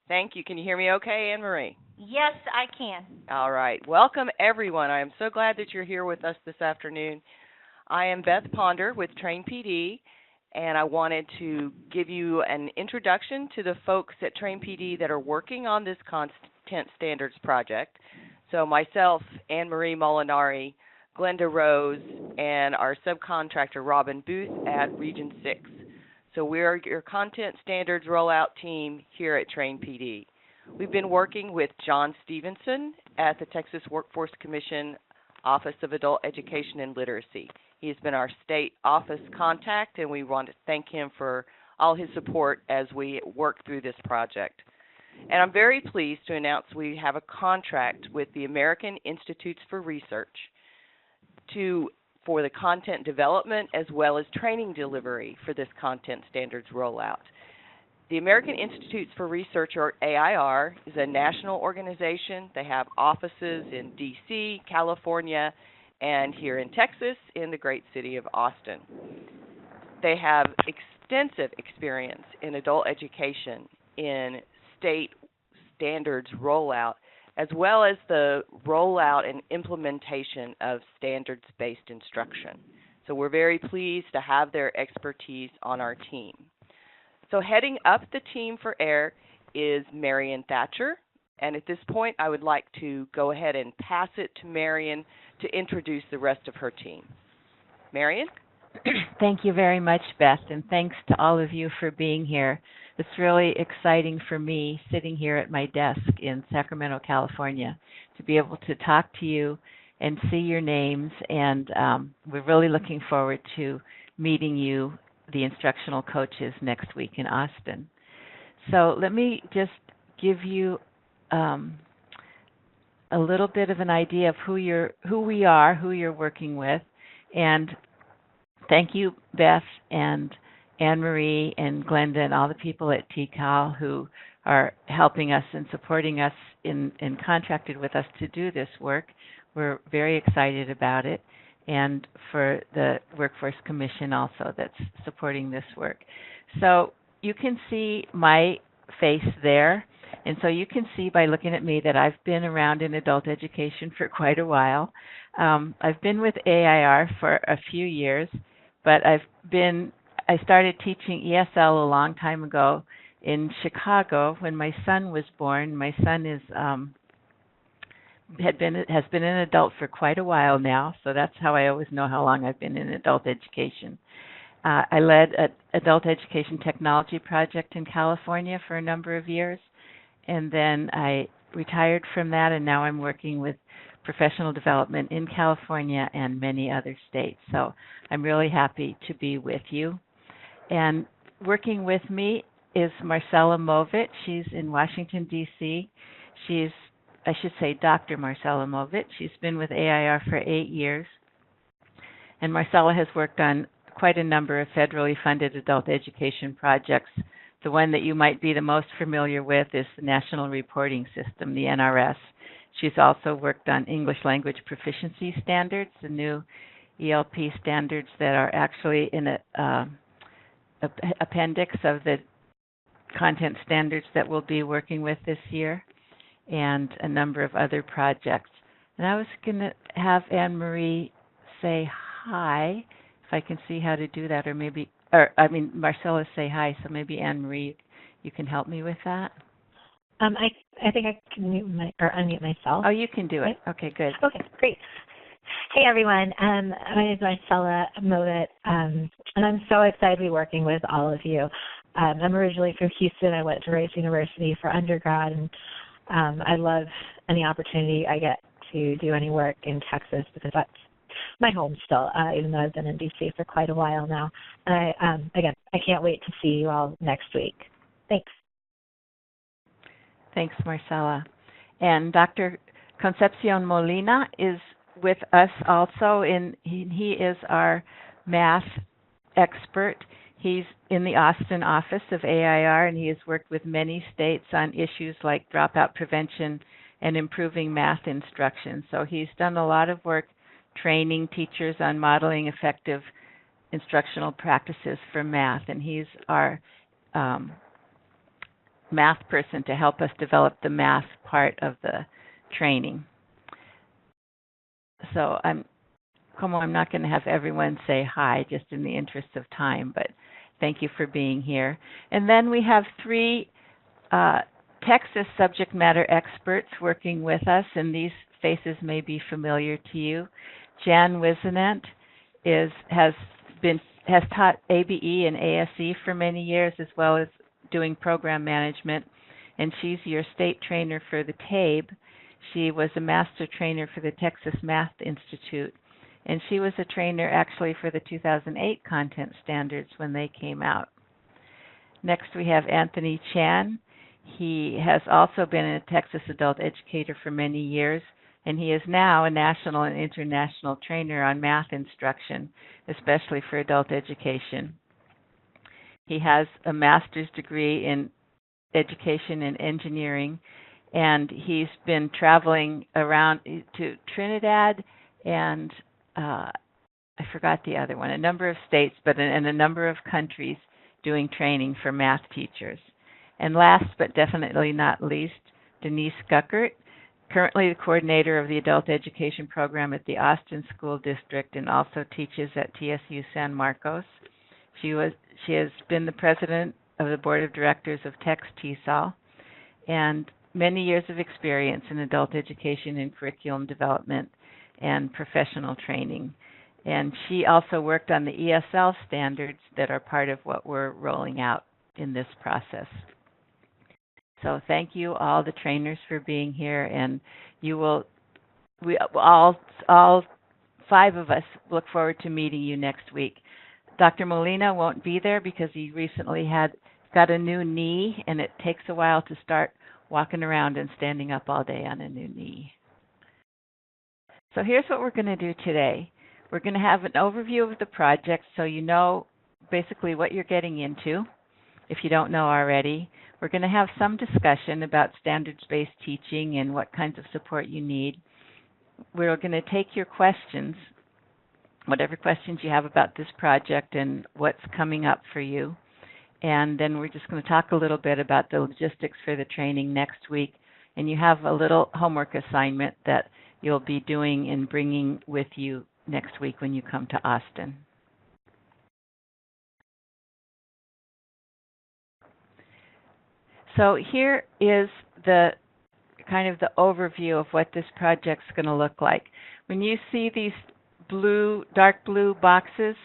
Thank you. Can you hear me okay, Anne Marie? Yes, I can. All right. Welcome, everyone. I am so glad that you're here with us this afternoon. I am Beth Ponder with Train PD, and I wanted to give you an introduction to the folks at Train PD that are working on this content standards project. So myself, Anne Marie Molinari, Glenda Rose, and our subcontractor, Robin Booth at Region 6. So we're your content standards rollout team here at Train PD. We've been working with John Stevenson at the Texas Workforce Commission Office of Adult Education and Literacy. He has been our state office contact, and we want to thank him for all his support as we work through this project. And I'm very pleased to announce we have a contract with the American Institutes for Research for the content development as well as training delivery for this content standards rollout. The American Institutes for Research, or AIR, is a national organization. They have offices in D.C., California, and here in Texas in the great city of Austin. They have extensive experience in adult education, in state standards rollout, as well as the rollout and implementation of standards-based instruction. So we're very pleased to have their expertise on our team. So heading up the team for AIR is Marion Thatcher, and at this point I would like to go ahead and pass it to Marion to introduce the rest of her team. Marion? Thank you very much, Beth, and thanks to all of you for being here. It's really exciting for me, sitting here at my desk in Sacramento, California, to be able to talk to you and see your names, and we're really looking forward to meeting you, the instructional coaches, next week in Austin. So let me just give you a little bit of an idea of who we are, who you're working with, and thank you, Beth and Anne Marie and Glenda and all the people at TCAL who are helping us and supporting us and contracted with us to do this work. We're very excited about it, and for the Workforce Commission also that's supporting this work. So you can see my face there, and so you can see by looking at me that I've been around in adult education for quite a while. I've been with AIR for a few years, but I started teaching ESL a long time ago in Chicago when my son was born. My son has been an adult for quite a while now, so that's how I always know how long I've been in adult education. I led an adult education technology project in California for a number of years, and then I retired from that, and now I'm working with professional development in California and many other states. So I'm really happy to be with you. And working with me is Marcella Movit. She's in Washington, D.C. I should say Dr. Marcella Movit. She's been with AIR for 8 years. And Marcella has worked on quite a number of federally funded adult education projects. The one that you might be the most familiar with is the National Reporting System, the NRS. She's also worked on English language proficiency standards, the new ELP standards that are actually in an appendix of the content standards that we'll be working with this year, and a number of other projects. And I was going to have Anne Marie say hi, if I can see how to do that, Marcella say hi, so maybe Anne Marie, you can help me with that. I think I can unmute myself. Oh, you can do it. Okay, good. Okay, great. Hey, everyone. My name is Marcella Movit, and I'm so excited to be working with all of you. I'm originally from Houston. I went to Rice University for undergrad, and I love any opportunity I get to do any work in Texas because that's my home still, even though I've been in D.C. for quite a while now. And I can't wait to see you all next week. Thanks. Thanks, Marcella. And Dr. Concepcion Molina is with us also. He is our math expert. He's in the Austin office of AIR, and he has worked with many states on issues like dropout prevention and improving math instruction. So he's done a lot of work training teachers on modeling effective instructional practices for math, and he's our math person to help us develop the math part of the training. So I'm not going to have everyone say hi just in the interest of time, but thank you for being here. And then we have 3 Texas subject matter experts working with us, and these faces may be familiar to you. Jan Wisenant has taught ABE and ASE for many years, as well as doing program management, and she's your state trainer for the TABE. She was a master trainer for the Texas Math Institute, and she was a trainer actually for the 2008 content standards when they came out. Next we have Anthony Chan. He has also been a Texas adult educator for many years, and he is now a national and international trainer on math instruction, especially for adult education. He has a master's degree in education and engineering, and he's been traveling around to Trinidad and I forgot the other one, a number of states, but in a number of countries doing training for math teachers. And last but definitely not least, Denise Guckert, currently the coordinator of the adult education program at the Austin School District and also teaches at TSU San Marcos. She has been the president of the board of directors of TexTESOL and many years of experience in adult education and curriculum development and professional training. And she also worked on the ESL standards that are part of what we're rolling out in this process. So thank you all the trainers for being here, and we all 5 of us look forward to meeting you next week. Dr. Molina won't be there because he recently got a new knee, and it takes a while to start walking around and standing up all day on a new knee. So here's what we're going to do today. We're going to have an overview of the project so you know basically what you're getting into, if you don't know already. We're going to have some discussion about standards-based teaching and what kinds of support you need. We're going to take your questions, whatever questions you have about this project and what's coming up for you. And then we're just going to talk a little bit about the logistics for the training next week. And you have a little homework assignment that you'll be doing and bringing with you next week when you come to Austin. So here is the kind of the overview of what this project's going to look like. When you see these dark blue boxes,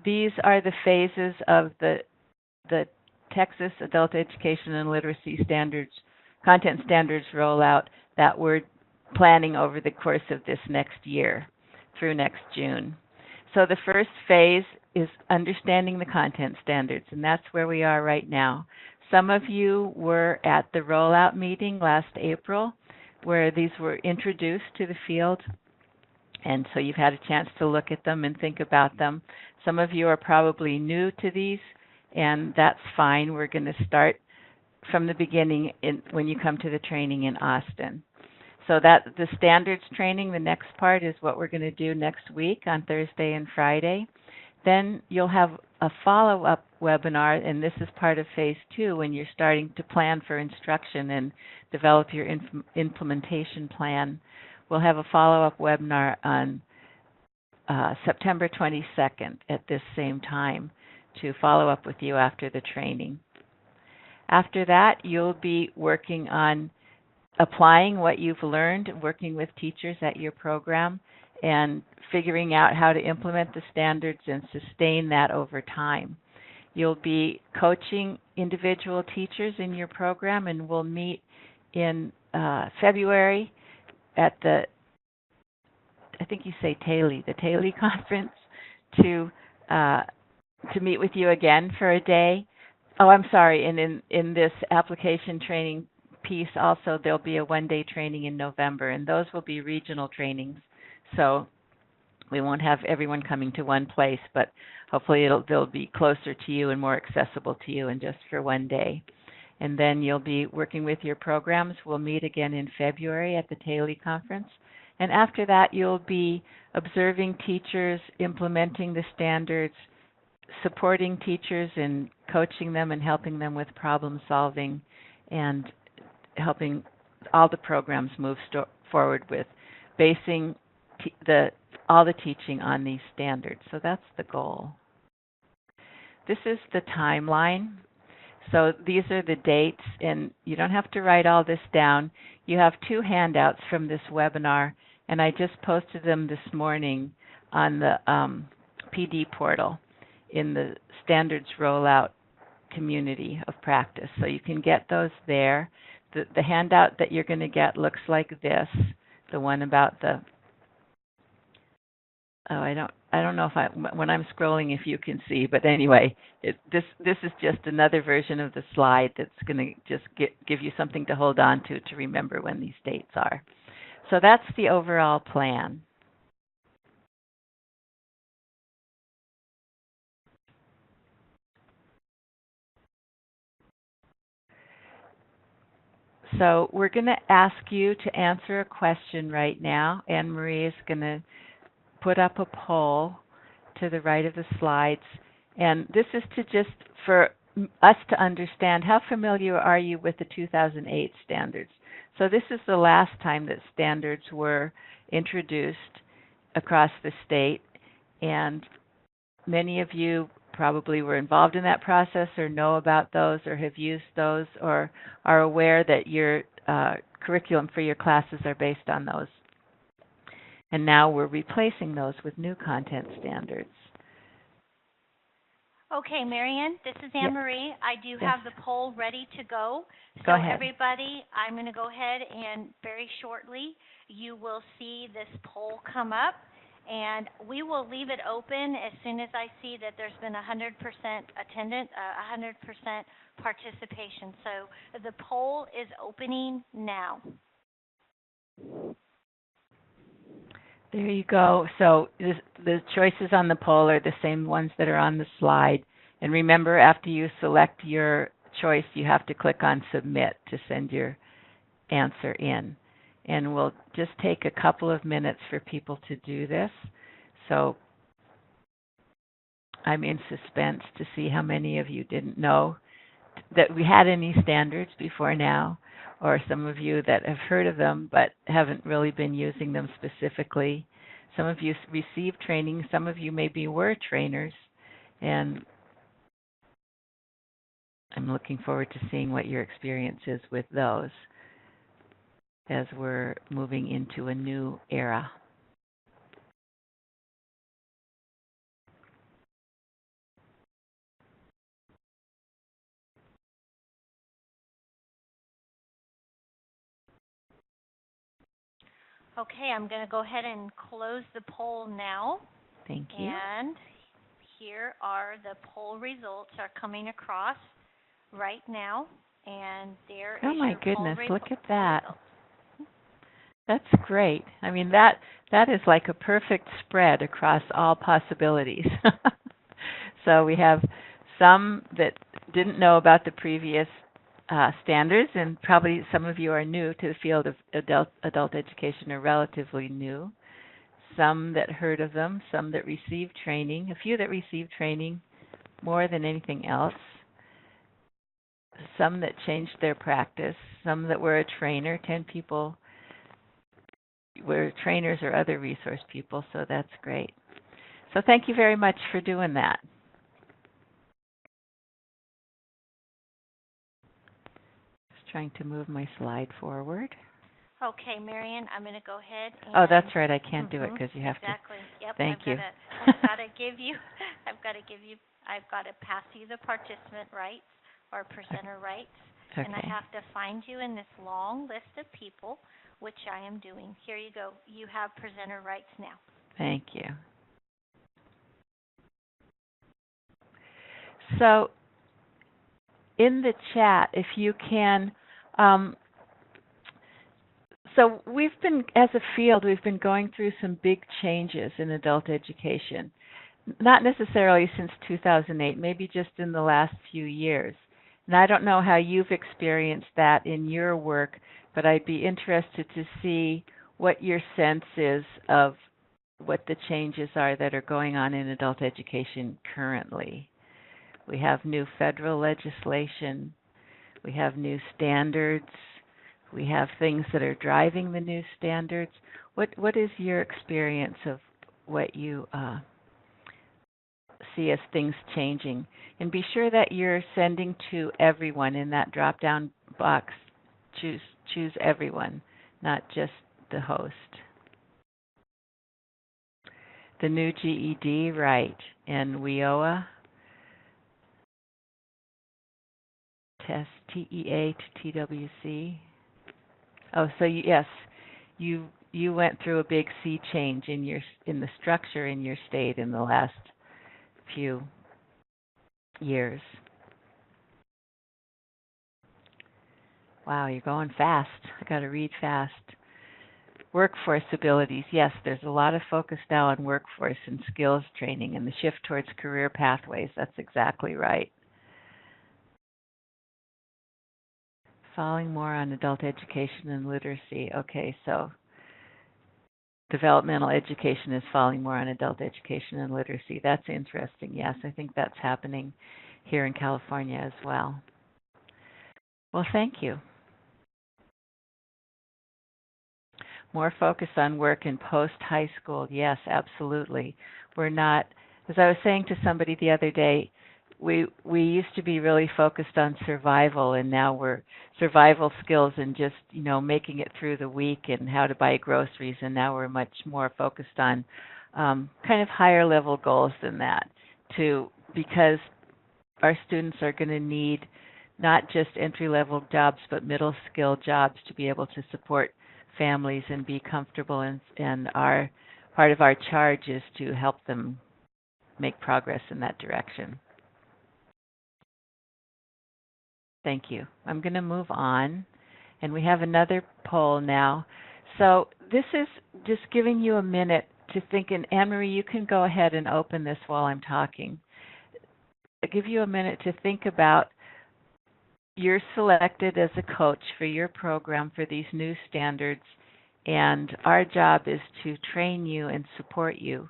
these are the phases of the Texas Adult Education and Literacy Standards, Content Standards rollout that we're planning over the course of this next year through next June. So the first phase is understanding the content standards, and that's where we are right now. Some of you were at the rollout meeting last April where these were introduced to the field, and so you've had a chance to look at them and think about them. Some of you are probably new to these, and that's fine. We're going to start from the beginning when you come to the training in Austin. So that the standards training, the next part, is what we're going to do next week on Thursday and Friday. Then you'll have a follow-up webinar, and this is part of phase 2 when you're starting to plan for instruction and develop your implementation plan. We'll have a follow-up webinar on September 22nd at this same time to follow up with you after the training. After that, you'll be working on applying what you've learned, working with teachers at your program, and figuring out how to implement the standards and sustain that over time. You'll be coaching individual teachers in your program, and we'll meet in February at the, I think you say TALE, the TALE conference, to meet with you again for a day. Oh, I'm sorry, and in this application training piece also, there'll be a one-day training in November, and those will be regional trainings. So we won't have everyone coming to one place, but hopefully they'll be closer to you and more accessible to you and just for one day. And then you'll be working with your programs. We'll meet again in February at the TALE conference. And after that, you'll be observing teachers, implementing the standards, supporting teachers and coaching them and helping them with problem solving, and helping all the programs move forward with basing all the teaching on these standards. So that's the goal. This is the timeline. So these are the dates, and you don't have to write all this down. You have 2 handouts from this webinar, and I just posted them this morning on the PD portal in the standards rollout community of practice. So you can get those there. The handout that you're going to get looks like this, the one about the I don't know if when I'm scrolling if you can see, but anyway, this is just another version of the slide that's going to just give you something to hold on to remember when these dates are. So that's the overall plan. So we're going to ask you to answer a question right now. Anne Marie is going to put up a poll to the right of the slides. And this is to just for us to understand how familiar are you with the 2008 standards. So this is the last time that standards were introduced across the state. And many of you probably were involved in that process or know about those or have used those or are aware that your curriculum for your classes are based on those. And now we're replacing those with new content standards. Okay, Marianne, this is Anne Marie. I do have the poll ready to go. So everybody, I'm going to go ahead and very shortly you will see this poll come up. And we will leave it open as soon as I see that there's been 100% attendance, 100% participation. So the poll is opening now. There you go. So the choices on the poll are the same ones that are on the slide. And remember, after you select your choice, you have to click on Submit to send your answer in. And we'll just take a couple of minutes for people to do this. So I'm in suspense to see how many of you didn't know that we had any standards before now, or some of you that have heard of them but haven't really been using them specifically. Some of you received training, some of you maybe were trainers, and I'm looking forward to seeing what your experience is with those as we're moving into a new era. Okay, I'm going to go ahead and close the poll now. Thank you. And here are the poll results are coming across right now. And there is oh my your goodness, poll look at that. results. That's great. I mean, that is like a perfect spread across all possibilities. So we have some that didn't know about the previous standards, and probably some of you are new to the field of adult education or relatively new. Some that heard of them, some that received training, a few that received training more than anything else. Some that changed their practice, some that were a trainer, 10 people were trainers or other resource people, so that's great. So thank you very much for doing that. Just trying to move my slide forward. Okay, Marianne, I'm going to go ahead and... Oh, that's right. I can't do it because you have exactly. to. Yep. Thank you. I've got to pass you the participant rights or presenter rights. Okay. And I have to find you in this long list of people, which I am doing. Here you go. You have presenter rights now. Thank you. So in the chat, if you can, so we've been, as a field, we've been going through some big changes in adult education. Not necessarily since 2008, maybe just in the last few years. And I don't know how you've experienced that in your work, but I'd be interested to see what your sense is of what the changes are that are going on in adult education currently. We have new federal legislation. We have new standards. We have things that are driving the new standards. What is your experience of what you see as things changing? And be sure that you're sending to everyone in that drop-down box. Choose everyone, not just the host. The new GED, right, and WIOA test, TEA to TWC. Oh, so yes, you went through a big sea change in the structure in your state in the last few years. Wow, you're going fast. I got to read fast. Workforce abilities. Yes, there's a lot of focus now on workforce and skills training and the shift towards career pathways. That's exactly right. Falling more on adult education and literacy. Okay, so developmental education is falling more on adult education and literacy. That's interesting. Yes, I think that's happening here in California as well. Well, thank you. More focus on work in post-high school. Yes, absolutely. We're not, as I was saying to somebody the other day, we used to be really focused on survival, and now we're survival skills and just, making it through the week and how to buy groceries, and now we're much more focused on kind of higher level goals than that, because our students are going to need not just entry-level jobs, but middle-skill jobs to be able to support families and be comfortable, and our part of our charge is to help them make progress in that direction. Thank you. I'm going to move on, and we have another poll now. So this is just giving you a minute to think, and Anne-Marie, you can go ahead and open this while I'm talking. I'll give you a minute to think about, you're selected as a coach for your program for these new standards, and our job is to train you and support you.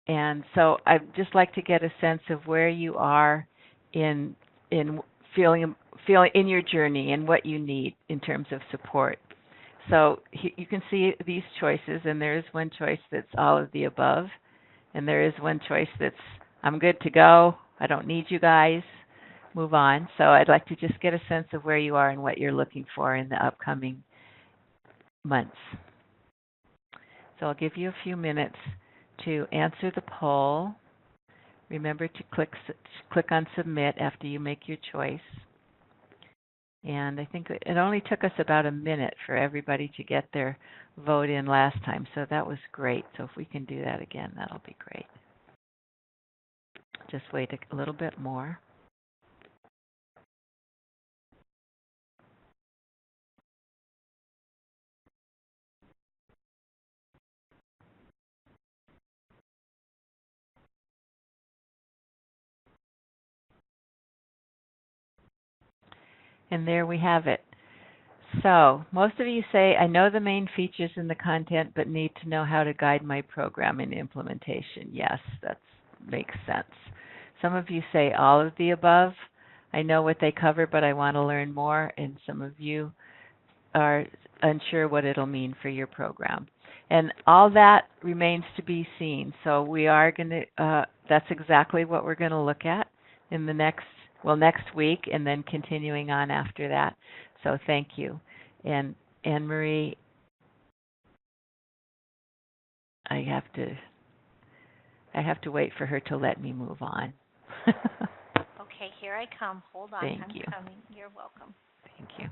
And so I'd just like to get a sense of where you are in feeling in your journey and what you need in terms of support. So you can see these choices, and there is one choice that's all of the above, and there is one choice that's I'm good to go, I don't need you guys, move on. So I'd like to just get a sense of where you are and what you're looking for in the upcoming months. So I'll give you a few minutes to answer the poll. Remember to click on submit after you make your choice. And I think it only took us about a minute for everybody to get their vote in last time, so that was great. So if we can do that again, that'll be great. Just wait a little bit more. And there we have it. So most of you say, I know the main features in the content, but need to know how to guide my program in implementation. Yes, that makes sense. Some of you say all of the above. I know what they cover, but I want to learn more. And some of you are unsure what it'll mean for your program. And all that remains to be seen. So we are going to, that's exactly what we're going to look at in the next week, and then continuing on after that. So thank you. And Anne-Marie, I have to wait for her to let me move on. Okay, here I come. Hold on. Thank I'm you. coming. You're welcome. Thank you.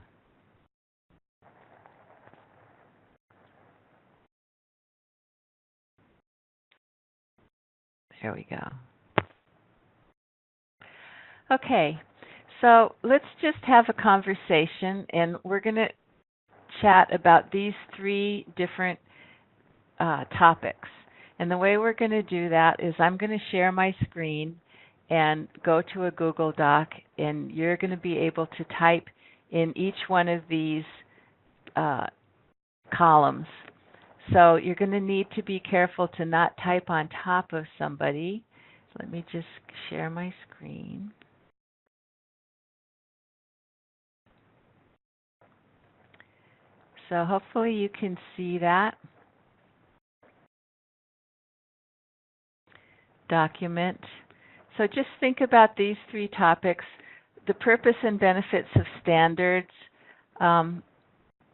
There we go. Okay, so let's just have a conversation, and we're going to chat about these three different topics. And the way we're going to do that is I'm going to share my screen and go to a Google Doc, and you're going to be able to type in each one of these columns. So you're going to need to be careful to not type on top of somebody. Let me just share my screen. So hopefully you can see that document. So just think about these 3 topics: the purpose and benefits of standards.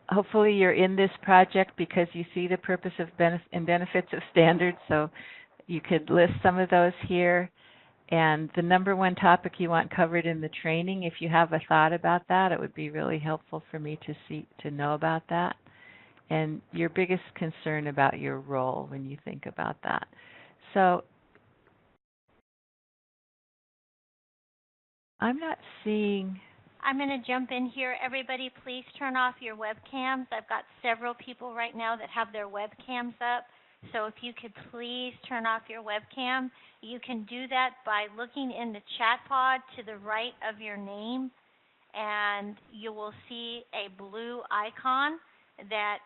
Hopefully you're in this project because you see the purpose of and benefits of standards, so you could list some of those here. And the number 1 topic you want covered in the training, if you have a thought about that, it would be really helpful for me to know about that. And your biggest concern about your role when you think about that. So I'm not seeing. I'm going to jump in here. Everybody, please turn off your webcams. I've got several people right now that have their webcams up. So if you could please turn off your webcam. You can do that by looking in the chat pod to the right of your name, and you will see a blue icon that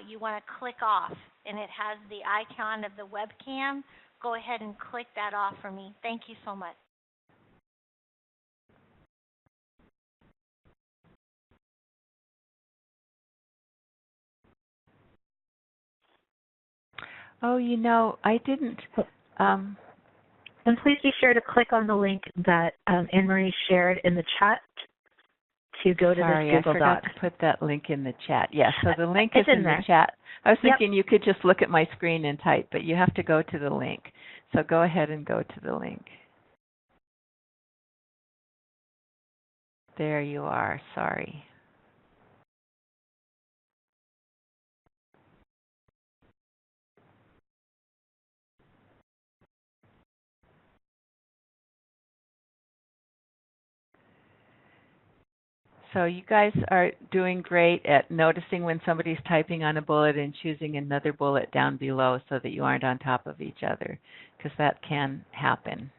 you want to click off, and it has the icon of the webcam. Go ahead and click that off for me. Thank you so much. Oh, I didn't. And please be sure to click on the link that Anne-Marie shared in the chat to go to this Google Doc. Sorry, I forgot to put that link in the chat. Yes, so the link is in the there. chat. I was thinking you could just look at my screen and type, but you have to go to the link. So go ahead and go to the link. There you are. Sorry. So you guys are doing great at noticing when somebody's typing on a bullet and choosing another bullet down below so that you aren't on top of each other, because that can happen.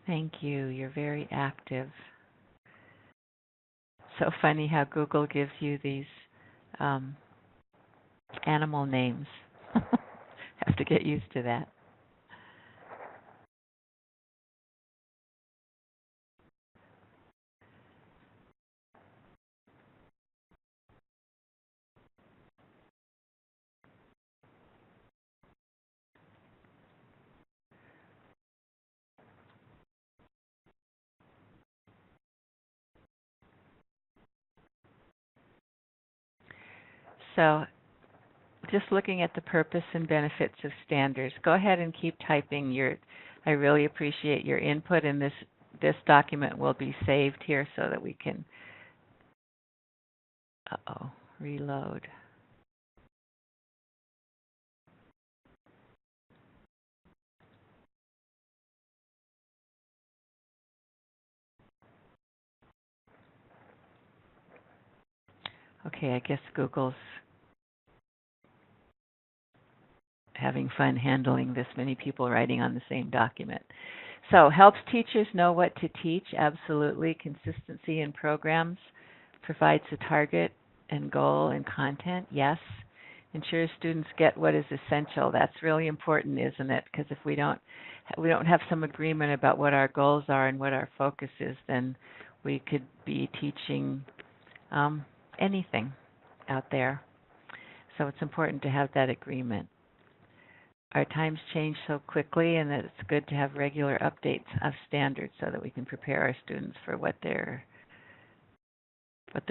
Thank you. You're very active. So funny how Google gives you these animal names. Have to get used to that. So just looking at the purpose and benefits of standards, go ahead and keep typing. I really appreciate your input, and this document will be saved here so that we can reload. Okay, I guess Google's having fun handling this many people writing on the same document. So helps teachers know what to teach, absolutely. Consistency in programs, provides a target and goal and content, yes. Ensures students get what is essential. That's really important, isn't it? Because if we don't have some agreement about what our goals are and what our focus is, then we could be teaching anything out there. So it's important to have that agreement. Our times change so quickly, and that it's good to have regular updates of standards so that we can prepare our students for what the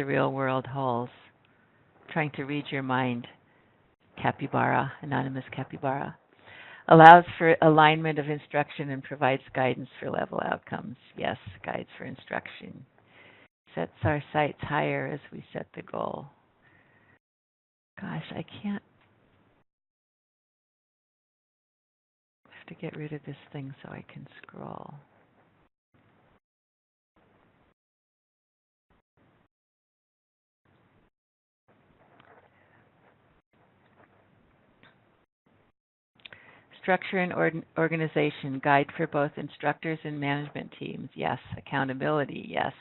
real world holds. Trying to read your mind, capybara, anonymous capybara. Allows for alignment of instruction and provides guidance for level outcomes. Yes, guides for instruction. Sets our sights higher as we set the goal. Gosh, I can't. I have to get rid of this thing so I can scroll. Structure and organization, guide for both instructors and management teams. Yes. Accountability. Yes.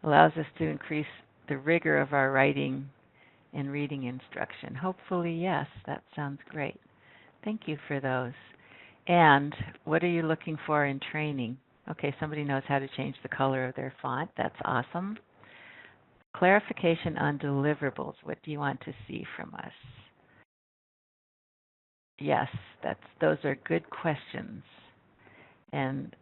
allows us to increase the rigor of our writing and reading instruction? Hopefully, yes. That sounds great. Thank you for those. And what are you looking for in training? Okay, somebody knows how to change the color of their font. That's awesome. Clarification on deliverables. What do you want to see from us? Yes, those are good questions. And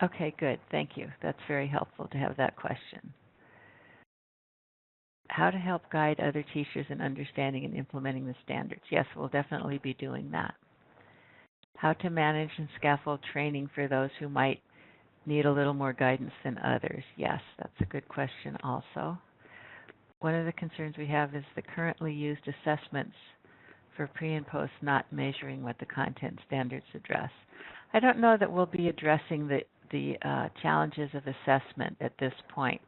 okay, good. Thank you. That's very helpful to have that question. How to help guide other teachers in understanding and implementing the standards. Yes, we'll definitely be doing that. How to manage and scaffold training for those who might need a little more guidance than others. Yes, that's a good question also. One of the concerns we have is the currently used assessments for pre and post not measuring what the content standards address. I don't know that we'll be addressing the challenges of assessment at this point,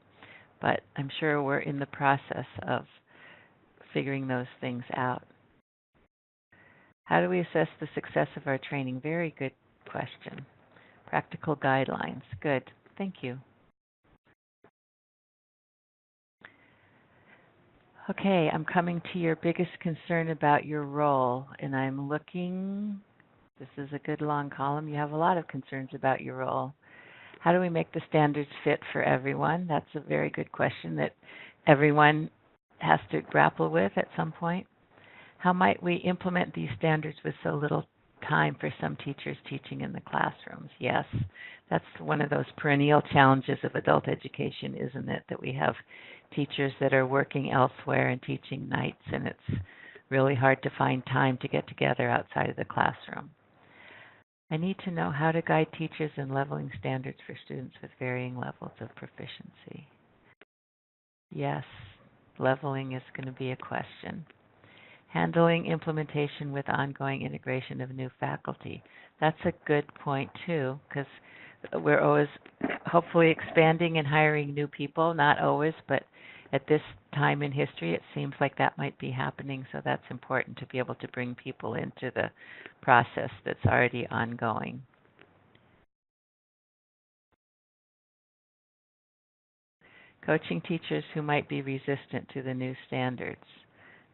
but I'm sure we're in the process of figuring those things out. How do we assess the success of our training? Very good question. Practical guidelines. Good. Thank you. Okay, I'm coming to your biggest concern about your role, and I'm looking, this is a good long column. You have a lot of concerns about your role. How do we make the standards fit for everyone? That's a very good question that everyone has to grapple with at some point. How might we implement these standards with so little time for some teachers teaching in the classrooms? Yes, that's one of those perennial challenges of adult education, isn't it? That we have teachers that are working elsewhere and teaching nights, and it's really hard to find time to get together outside of the classroom. I need to know how to guide teachers in leveling standards for students with varying levels of proficiency. Yes, leveling is going to be a question. Handling implementation with ongoing integration of new faculty. That's a good point, too, because we're always hopefully expanding and hiring new people, not always, but at this time in history, it seems like that might be happening, so that's important to be able to bring people into the process that's already ongoing. Coaching teachers who might be resistant to the new standards.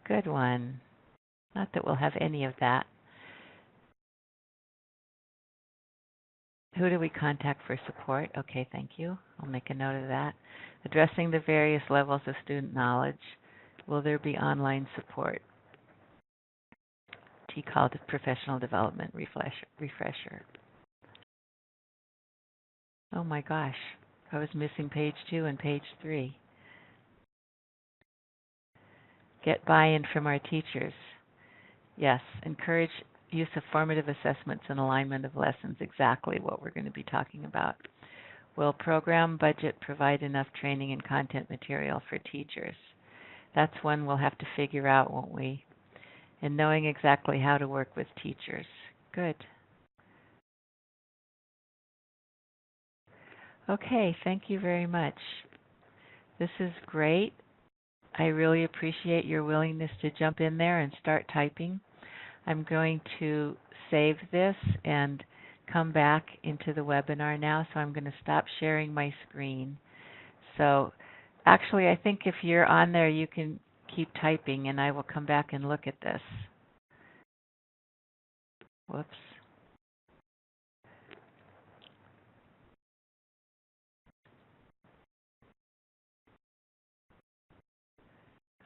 Good one. Not that we'll have any of that. Who do we contact for support? Okay, thank you. I'll make a note of that. Addressing the various levels of student knowledge. Will there be online support? T called it Professional Development Refresher. Oh my gosh, I was missing page 2 and page 3. Get buy-in from our teachers. Yes, encourage use of formative assessments and alignment of lessons, exactly what we're going to be talking about. Will program budget provide enough training and content material for teachers? That's one we'll have to figure out, won't we? And knowing exactly how to work with teachers. Good. Okay, thank you very much. This is great. I really appreciate your willingness to jump in there and start typing. I'm going to save this and come back into the webinar now, so I'm going to stop sharing my screen. So actually, I think if you're on there, you can keep typing, and I will come back and look at this. Whoops.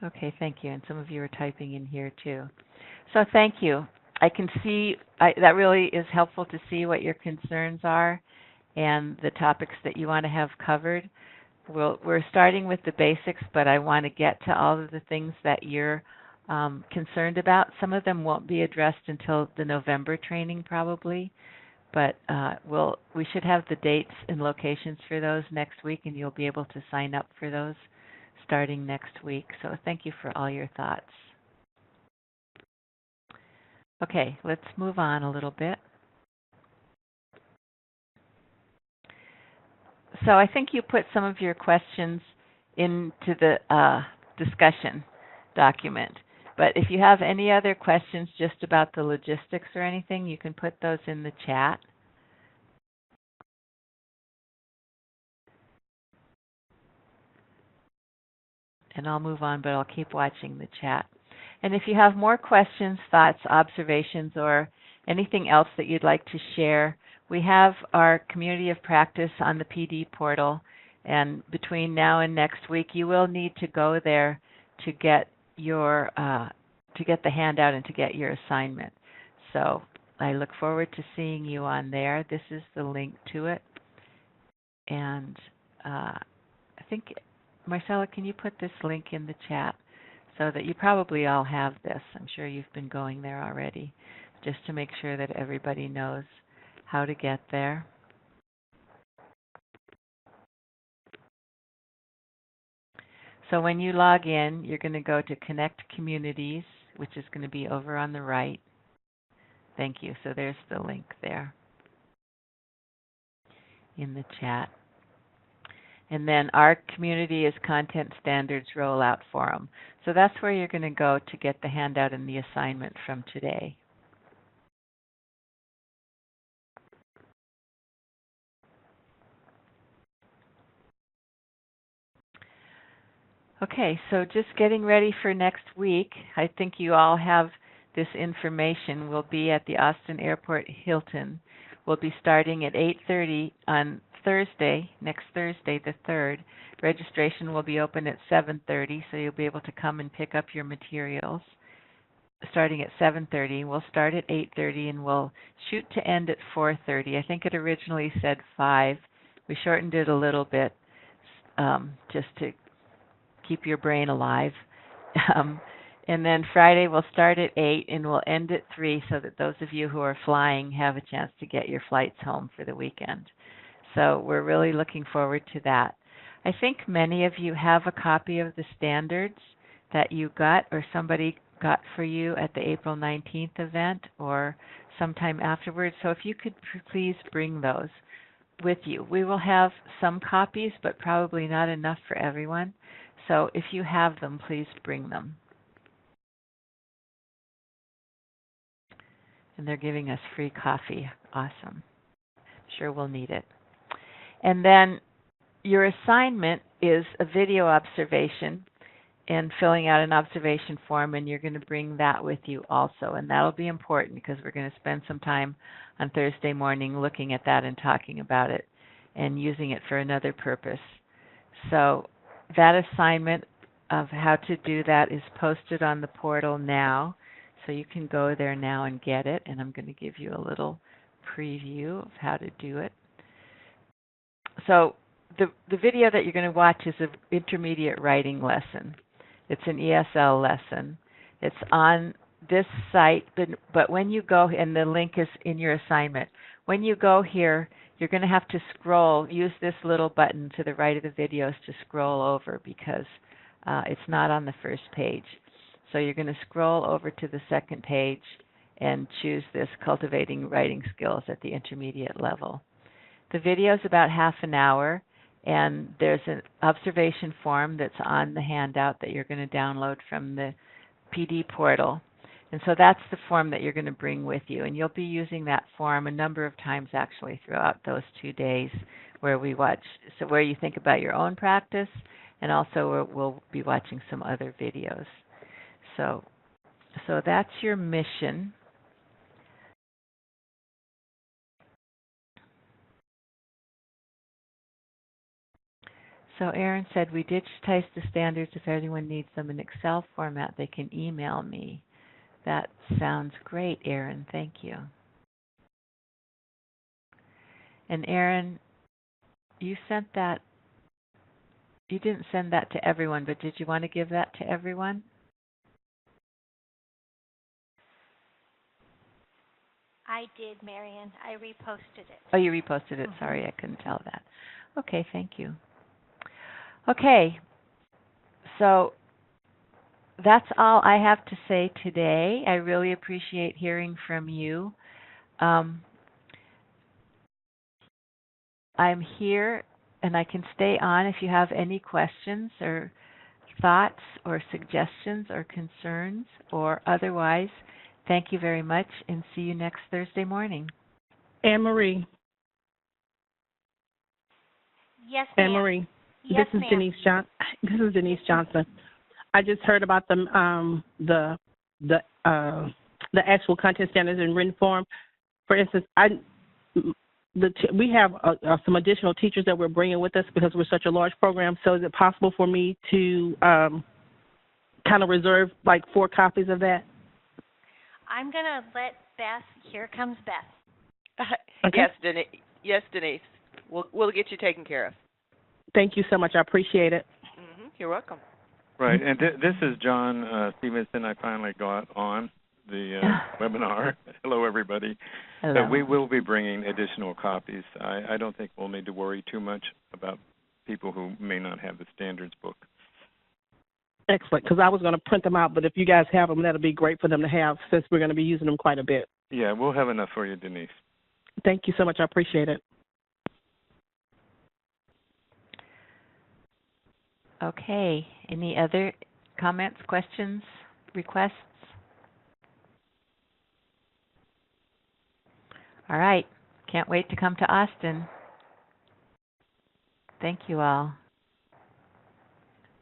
Okay, thank you. And some of you are typing in here too. So thank you. I can see that really is helpful to see what your concerns are and the topics that you want to have covered. We're starting with the basics, but I want to get to all of the things that you're concerned about. Some of them won't be addressed until the November training probably, but we should have the dates and locations for those next week, and you'll be able to sign up for those starting next week. So thank you for all your thoughts. Okay, let's move on a little bit. So I think you put some of your questions into the discussion document. But if you have any other questions just about the logistics or anything, you can put those in the chat. and I'll move on, but I'll keep watching the chat. And if you have more questions, thoughts, observations, or anything else that you'd like to share, we have our community of practice on the PD portal. And between now and next week, you will need to go there to get your to get the handout and to get your assignment. So I look forward to seeing you on there. This is the link to it. And I think, Marcella, can you put this link in the chat so that you probably all have this? I'm sure you've been going there already, just to make sure that everybody knows how to get there. So when you log in, you're going to go to Connect Communities, which is going to be over on the right. Thank you. So there's the link there in the chat. And then our community is Content Standards Rollout Forum. So that's where you're going to go to get the handout and the assignment from today. Okay, so just getting ready for next week. I think you all have this information. We'll be at the Austin Airport Hilton. We'll be starting at 8:30 on Thursday, next Thursday, the 3rd. Registration will be open at 7:30, so you'll be able to come and pick up your materials starting at 7:30. We'll start at 8:30 and we'll shoot to end at 4:30. I think it originally said 5. We shortened it a little bit just to keep your brain alive. And then Friday we'll start at 8 and we'll end at 3 so that those of you who are flying have a chance to get your flights home for the weekend. So we're really looking forward to that. I think many of you have a copy of the standards that you got or somebody got for you at the April 19th event or sometime afterwards. So if you could please bring those with you. We will have some copies, but probably not enough for everyone. So if you have them, please bring them. And they're giving us free coffee. Awesome. Sure we'll need it. And then your assignment is a video observation and filling out an observation form, and you're going to bring that with you also. And that'll be important because we're going to spend some time on Thursday morning looking at that and talking about it and using it for another purpose. So that assignment of how to do that is posted on the portal now. So you can go there now and get it. And I'm going to give you a little preview of how to do it. So the video that you're going to watch is an intermediate writing lesson. It's an ESL lesson. It's on this site, but when you go, and the link is in your assignment, when you go here, you're going to have to scroll, use this little button to the right of the videos to scroll over because it's not on the first page. So you're going to scroll over to the second page and choose this Cultivating Writing Skills at the Intermediate Level. The video is about half an hour, and there's an observation form that's on the handout that you're going to download from the PD portal. And so that's the form that you're going to bring with you. And you'll be using that form a number of times actually throughout those 2 days where we watch, so where you think about your own practice, and also we'll be watching some other videos. So that's your mission. So Erin said, we digitize the standards. If anyone needs them in Excel format, they can email me. That sounds great, Erin. Thank you. And Erin, you sent that, you didn't send that to everyone, but did you want to give that to everyone? I did, Marion. I reposted it. Oh, you reposted it. Sorry, I couldn't tell that. Okay, thank you. Okay, so that's all I have to say today. I really appreciate hearing from you. I'm here, and I can stay on if you have any questions or thoughts or suggestions or concerns, or otherwise, thank you very much, and see you next Thursday morning. Anne-Marie. Yes, ma'am. Anne-Marie. Yes, This is Denise Johnson. I just heard about the actual content standards in written form. For instance, we have some additional teachers that we're bringing with us because we're such a large program. So is it possible for me to kind of reserve like 4 copies of that? I'm going to let Beth, here comes Beth. Okay. Yes, Denise. We'll get you taken care of. Thank you so much. I appreciate it. You're welcome. Right, and this is John Stevenson. I finally got on the webinar. Hello, everybody. Hello. We will be bringing additional copies. I don't think we'll need to worry too much about people who may not have the standards book. Excellent, because I was going to print them out, but if you guys have them, that'll be great for them to have since we're going to be using them quite a bit. Yeah, we'll have enough for you, Denise. Thank you so much. I appreciate it. Okay. Any other comments, questions, requests? All right. Can't wait to come to Austin. Thank you all.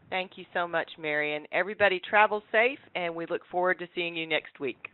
Thank you so much, Marion. Everybody travel safe, and we look forward to seeing you next week.